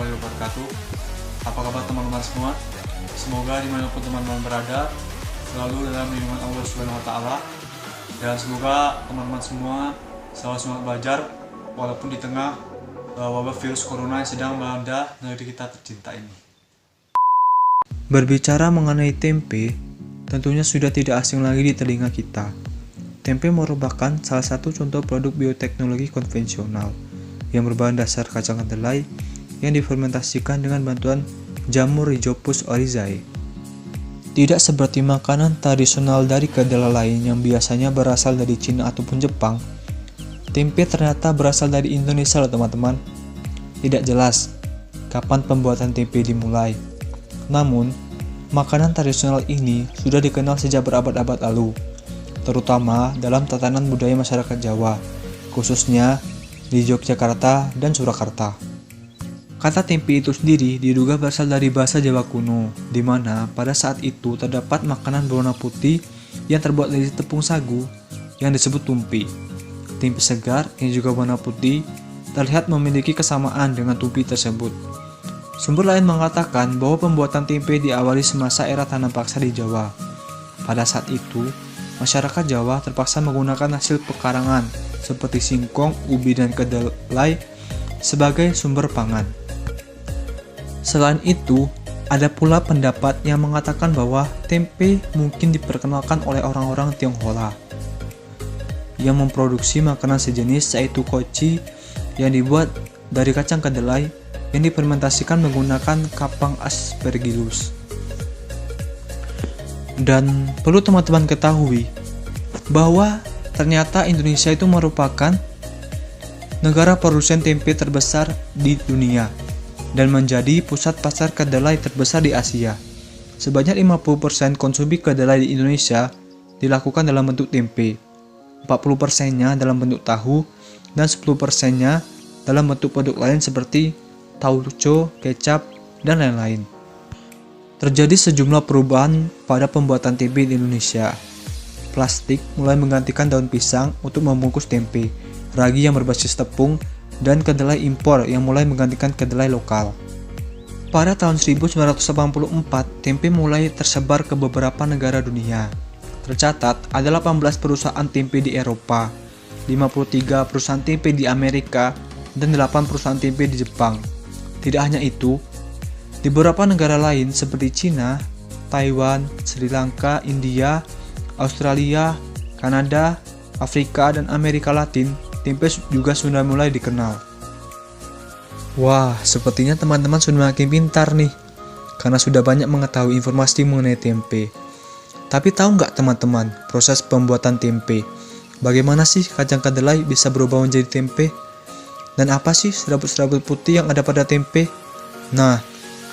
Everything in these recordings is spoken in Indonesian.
warahmatullahi wabarakatuh. Apa kabar teman-teman semua? Semoga dimanapun teman-teman berada selalu dalam lindungan Allah Subhanahu Wa Taala, dan semoga teman-teman semua selalu semangat belajar walaupun di tengah wabah virus corona yang sedang melanda negeri kita tercinta ini. Berbicara mengenai tempe, tentunya sudah tidak asing lagi di telinga kita. Tempe merupakan salah satu contoh produk bioteknologi konvensional yang berbahan dasar kacang kedelai yang difermentasikan dengan bantuan jamur Rhizopus oryzae. Tidak seperti makanan tradisional dari kedelai lain yang biasanya berasal dari Cina ataupun Jepang, tempe ternyata berasal dari Indonesia loh teman-teman. Tidak jelas kapan pembuatan tempe dimulai. Namun, makanan tradisional ini sudah dikenal sejak berabad-abad lalu, terutama dalam tatanan budaya masyarakat Jawa, khususnya di Yogyakarta dan Surakarta. Kata tempe itu sendiri diduga berasal dari bahasa Jawa kuno, di mana pada saat itu terdapat makanan berwarna putih yang terbuat dari tepung sagu yang disebut tumpi. Tempe segar yang juga warna putih terlihat memiliki kesamaan dengan tumpi tersebut. Sumber lain mengatakan bahwa pembuatan tempe diawali semasa era tanam paksa di Jawa. Pada saat itu, masyarakat Jawa terpaksa menggunakan hasil pekarangan seperti singkong, ubi, dan kedelai sebagai sumber pangan. Selain itu, ada pula pendapat yang mengatakan bahwa tempe mungkin diperkenalkan oleh orang-orang Tionghoa yang memproduksi makanan sejenis yaitu koci yang dibuat dari kacang kedelai yang difermentasikan menggunakan kapang aspergillus. Dan perlu teman-teman ketahui bahwa ternyata Indonesia itu merupakan negara produsen tempe terbesar di dunia dan menjadi pusat pasar kedelai terbesar di Asia. Sebanyak 50% konsumsi kedelai di Indonesia dilakukan dalam bentuk tempe, 40%-nya dalam bentuk tahu, dan 10%-nya dalam bentuk produk lain seperti tauco, kecap, dan lain-lain. Terjadi sejumlah perubahan pada pembuatan tempe di Indonesia. Plastik mulai menggantikan daun pisang untuk membungkus tempe, ragi yang berbasis tepung, dan kedelai impor yang mulai menggantikan kedelai lokal. Pada tahun 1984, tempe mulai tersebar ke beberapa negara dunia. Tercatat ada 18 perusahaan tempe di Eropa, 53 perusahaan tempe di Amerika, dan 8 perusahaan tempe di Jepang. Tidak hanya itu, di beberapa negara lain seperti Cina, Taiwan, Sri Lanka, India, Australia, Kanada, Afrika, dan Amerika Latin, tempe juga sudah mulai dikenal. Wah, sepertinya teman-teman sudah makin pintar nih, karena sudah banyak mengetahui informasi mengenai tempe. Tapi tahu nggak teman-teman, proses pembuatan tempe? Bagaimana sih kacang kedelai bisa berubah menjadi tempe? Dan apa sih serabut-serabut putih yang ada pada tempe? Nah,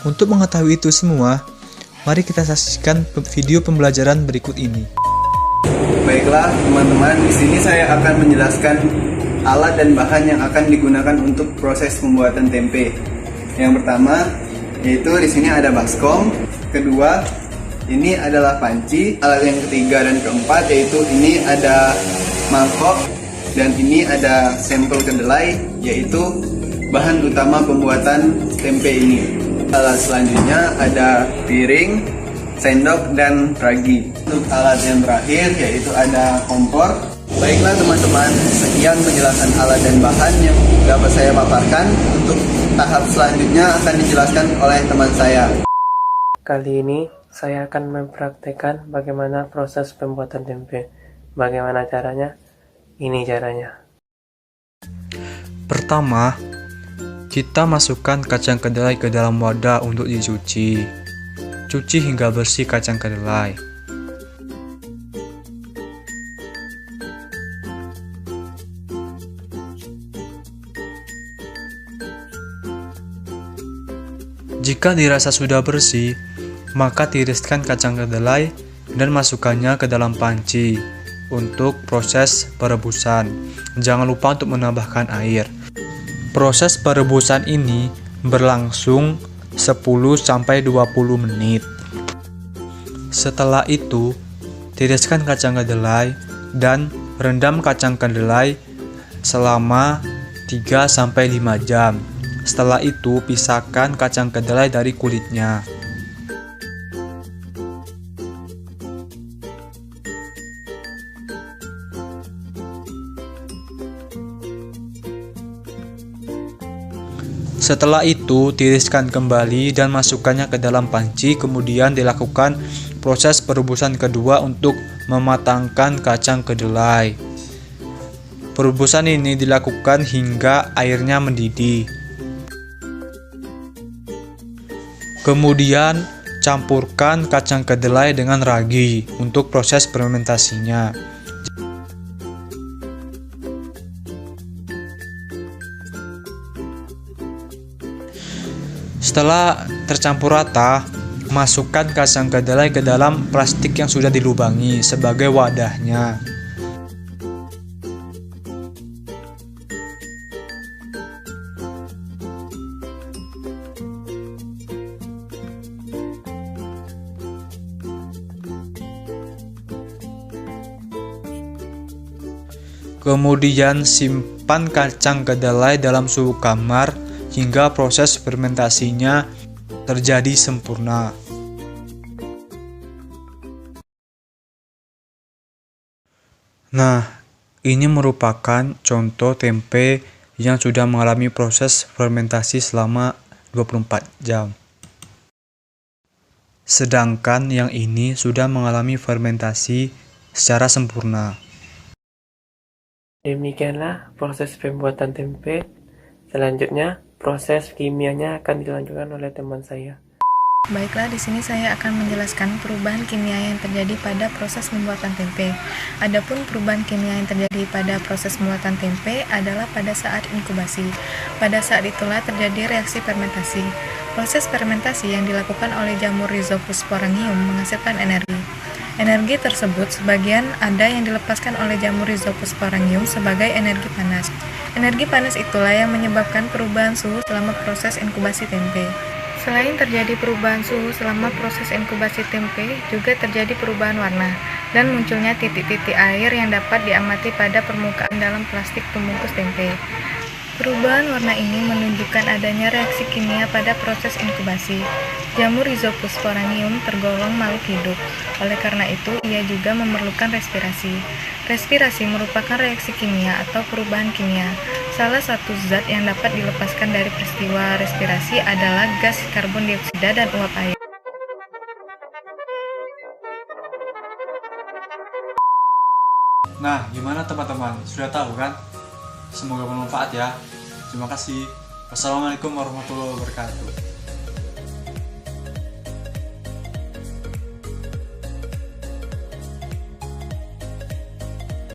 untuk mengetahui itu semua, mari kita saksikan video pembelajaran berikut ini. Baiklah teman-teman, di sini saya akan menjelaskan alat dan bahan yang akan digunakan untuk proses pembuatan tempe. Yang pertama yaitu di sini ada baskom, kedua ini adalah panci, alat yang ketiga dan keempat yaitu ini ada mangkok, dan ini ada sampel kedelai yaitu bahan utama pembuatan tempe ini. Alat selanjutnya ada piring, sendok, dan ragi. Untuk alat yang terakhir yaitu ada kompor. Baiklah teman-teman, sekian penjelasan alat dan bahan yang dapat saya paparkan. Untuk tahap selanjutnya akan dijelaskan oleh teman saya. Kali ini saya akan mempraktekkan bagaimana proses pembuatan tempe. Bagaimana caranya? Ini caranya. Pertama, kita masukkan kacang kedelai ke dalam wadah untuk dicuci. Cuci hingga bersih kacang kedelai. Jika dirasa sudah bersih, maka tiriskan kacang kedelai dan masukkannya ke dalam panci untuk proses perebusan. Jangan lupa untuk menambahkan air. Proses perebusan ini berlangsung 10-20 menit. Setelah itu, tiriskan kacang kedelai dan rendam kacang kedelai selama 3-5 jam Setelah itu, pisahkan kacang kedelai dari kulitnya. Setelah itu, tiriskan kembali dan masukkannya ke dalam panci. Kemudian dilakukan proses perebusan kedua untuk mematangkan kacang kedelai. Perebusan ini dilakukan hingga airnya mendidih. Kemudian, campurkan kacang kedelai dengan ragi untuk proses fermentasinya. Setelah tercampur rata, masukkan kacang kedelai ke dalam plastik yang sudah dilubangi sebagai wadahnya. Kemudian simpan kacang kedelai dalam suhu kamar hingga proses fermentasinya terjadi sempurna. Nah, ini merupakan contoh tempe yang sudah mengalami proses fermentasi selama 24 jam. Sedangkan yang ini sudah mengalami fermentasi secara sempurna. Demikianlah proses pembuatan tempe. Selanjutnya, proses kimianya akan dilanjutkan oleh teman saya. Baiklah, di sini saya akan menjelaskan perubahan kimia yang terjadi pada proses pembuatan tempe. Adapun perubahan kimia yang terjadi pada proses pembuatan tempe adalah pada saat inkubasi. Pada saat itulah terjadi reaksi fermentasi. Proses fermentasi yang dilakukan oleh jamur Rhizopus sporangium menghasilkan energi. Energi tersebut sebagian ada yang dilepaskan oleh jamur Rhizopus sporangium sebagai energi panas. Energi panas itulah yang menyebabkan perubahan suhu selama proses inkubasi tempe. Selain terjadi perubahan suhu selama proses inkubasi tempe, juga terjadi perubahan warna dan munculnya titik-titik air yang dapat diamati pada permukaan dalam plastik pembungkus tempe. Perubahan warna ini menunjukkan adanya reaksi kimia pada proses inkubasi. Jamur Rhizopus sporangium tergolong makhluk hidup. Oleh karena itu, ia juga memerlukan respirasi. Respirasi merupakan reaksi kimia atau perubahan kimia. Salah satu zat yang dapat dilepaskan dari peristiwa respirasi adalah gas karbon dioksida dan uap air. Nah, gimana teman-teman? Sudah tahu kan? Semoga bermanfaat ya. Terima kasih. Wassalamualaikum warahmatullahi wabarakatuh.